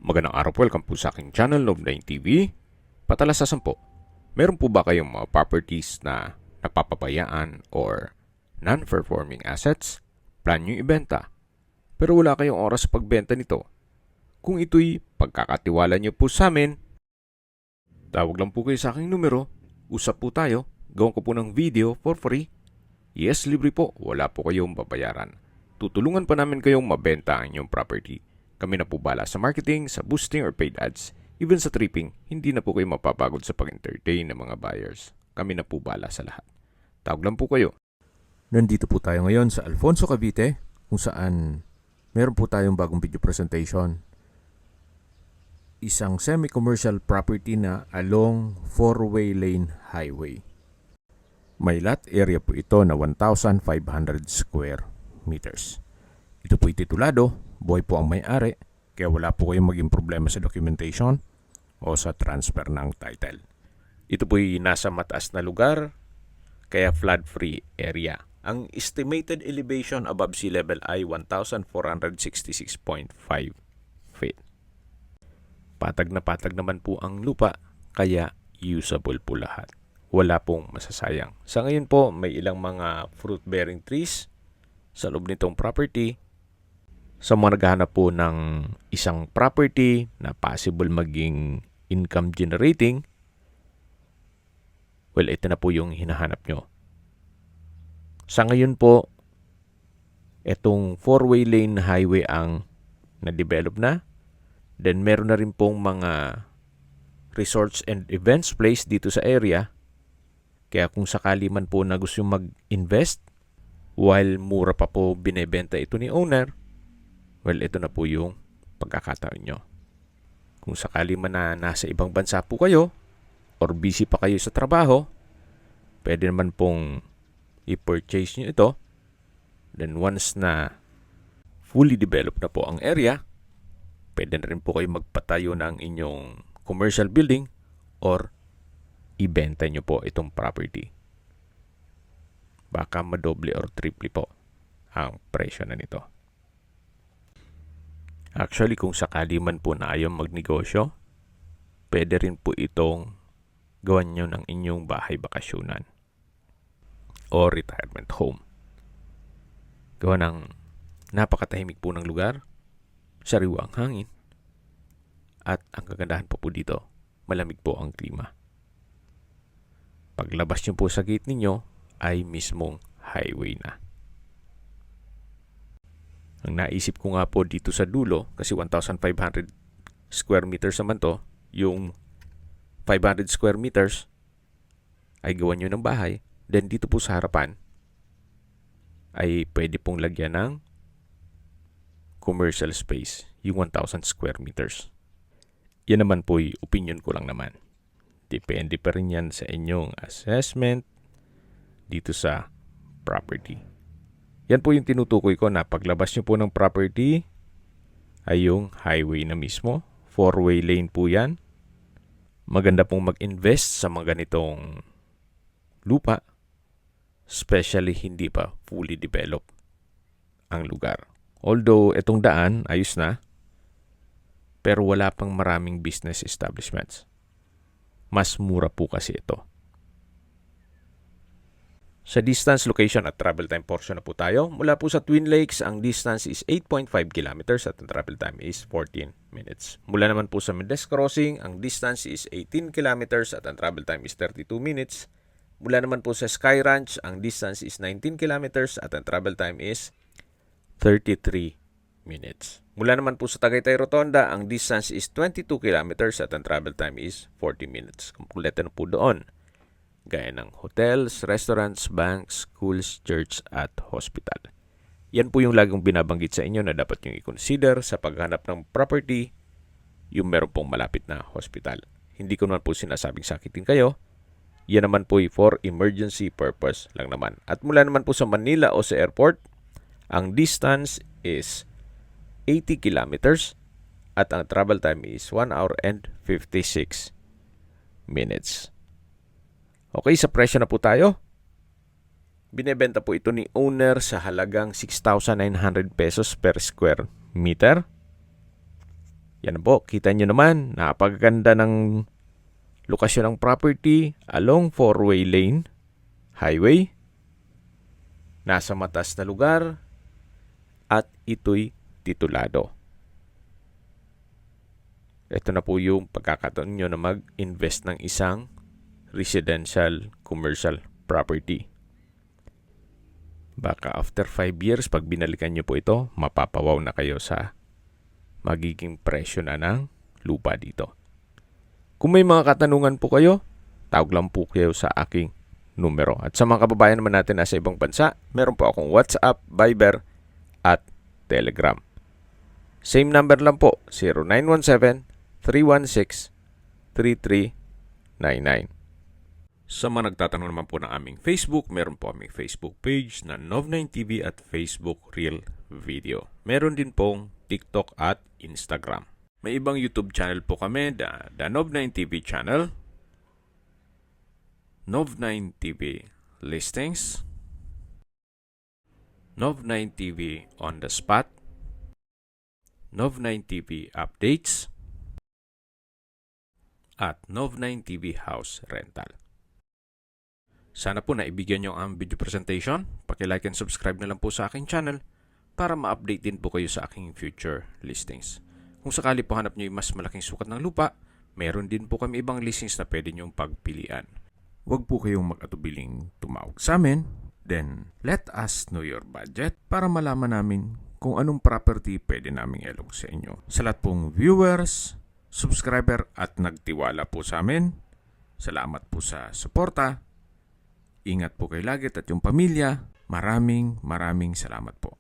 Magandang araw po, welcome po sa aking channel, Love9 TV. Patalasasan po, meron po ba kayong mga properties na napapabayaan or non-performing assets? Plan nyo ibenta, pero wala kayong oras sa pagbenta nito. Kung ito'y pagkakatiwala nyo po sa amin, tawag lang po kayo sa aking numero, usap po tayo, gawin ko po ng video for free. Yes, libre po, wala po kayong babayaran. Tutulungan pa namin kayong mabenta ang inyong property. Kami na po bala sa marketing, sa boosting or paid ads. Even sa tripping, hindi na po kayo mapapagod sa pag-entertain ng mga buyers. Kami na po bala sa lahat. Tawag lang po kayo. Nandito po tayo ngayon sa Alfonso, Cavite, kung saan meron po tayong bagong video presentation. Isang semi-commercial property na along 4-way lane highway. May lot area po ito na 1,500 square meters. Ito po'y titulado, buhay po ang may-ari, kaya wala po kayong maging problema sa documentation o sa transfer ng title. Ito po'y nasa mataas na lugar, kaya flood-free area. Ang estimated elevation above sea level ay 1,466.5 feet. Patag naman po ang lupa, kaya usable po lahat. Wala pong masasayang. Sa ngayon po, may ilang mga fruit-bearing trees sa loob nitong property. Sa mga naghahanap po ng isang property na possible maging income generating, well, ito na po yung hinahanap nyo. Sa ngayon po, itong 4-way lane highway ang na-develop na. Then meron na rin pong mga resorts and events place dito sa area. Kaya kung sakali man po na gusto mag-invest, while mura pa po binebenta ito ni owner, well, ito na po yung pagkakataon nyo. Kung sakali man na nasa ibang bansa po kayo, or busy pa kayo sa trabaho, pwede naman pong i-purchase nyo ito. Then once na fully developed na po ang area, pwede na rin po kayo magpatayo ng inyong commercial building or ibenta nyo po itong property. Baka madoble or triple po ang presyo na nito. Actually, kung sakali man po na ayaw magnegosyo, pwede rin po itong gawan nyo ng inyong bahay bakasyonan o retirement home. Gawa ng napakatahimik po ng lugar, sariwa ang hangin, at ang kagandahan po dito, malamig po ang klima. Paglabas nyo po sa gate ninyo ay mismong highway na. Ang naisip ko nga po dito sa dulo, kasi 1,500 square meters naman to, yung 500 square meters ay gawan nyo ng bahay. Then dito po sa harapan ay pwede pong lagyan ng commercial space, yung 1,000 square meters. Yan naman po yung opinion ko lang naman. Depende pa rin yan sa inyong assessment dito sa property. Yan po yung tinutukoy ko na paglabas nyo po ng property ay yung highway na mismo. 4-way lane po yan. Maganda pong mag-invest sa mga ganitong lupa, especially hindi pa fully developed ang lugar. Although itong daan ayos na, pero wala pang maraming business establishments. Mas mura po kasi ito. Sa distance, location at travel time portion na po tayo. Mula po sa Twin Lakes, ang distance is 8.5 kilometers at ang travel time is 14 minutes. Mula naman po sa Mendez Crossing, ang distance is 18 kilometers at ang travel time is 32 minutes. Mula naman po sa Sky Ranch, ang distance is 19 kilometers at ang travel time is 33 minutes. Mula naman po sa Tagaytay Rotonda, ang distance is 22 kilometers at ang travel time is 40 minutes. Kumpleto na po doon. Gaya ng hotels, restaurants, banks, schools, church at hospital. Yan po yung laging binabanggit sa inyo na dapat nyo i-consider sa paghanap ng property, yung meron pong malapit na hospital. Hindi ko naman po sinasabing sakitin kayo. Yan naman po for emergency purpose lang naman. At mula naman po sa Manila o sa airport, ang distance is 80 kilometers at ang travel time is 1 hour and 56 minutes. Okay, sa presyo na po tayo. Binebenta po ito ni owner sa halagang 6,900 pesos per square meter. Yan po, kita nyo naman, napakaganda ng lokasyon ng property along 4-way lane, highway, nasa matas na lugar, at ito'y titulado. Ito na po yung pagkakataon nyo na mag-invest ng isang residential commercial property. Baka after 5 years, pag binalikan nyo po ito, mapapawaw na kayo sa magiging presyo na ng lupa dito. Kung may mga katanungan po kayo, tawag lang po kayo sa aking numero. At sa mga kababayan naman natin nasa ibang bansa, meron po akong WhatsApp, Viber, at Telegram. Same number lang po, 0917-316-3399. Sa mga nagtatanong naman po ng aming Facebook, meron po aming Facebook page na Nov9TV at Facebook Real Video. Meron din pong TikTok at Instagram. May ibang YouTube channel po kami, the Nov9TV channel, Nov9TV Listings, Nov9TV On The Spot, Nov9TV Updates, at Nov9TV House Rental. Sana po naibigyan nyo ang video presentation. Paki-like and subscribe na lang po sa aking channel para ma-update din po kayo sa aking future listings. Kung sakali po hanap nyo yung mas malaking sukat ng lupa, meron din po kami ibang listings na pwede nyong pagpilian. Huwag po kayong mag-atubiling tumawag sa amin. Then, let us know your budget para malaman namin kung anong property pwede naming ilog sa inyo. Sa lahat pong viewers, subscriber at nagtiwala po sa amin, salamat po sa suporta. Ingat po kayo lagi at yung pamilya. Maraming salamat po.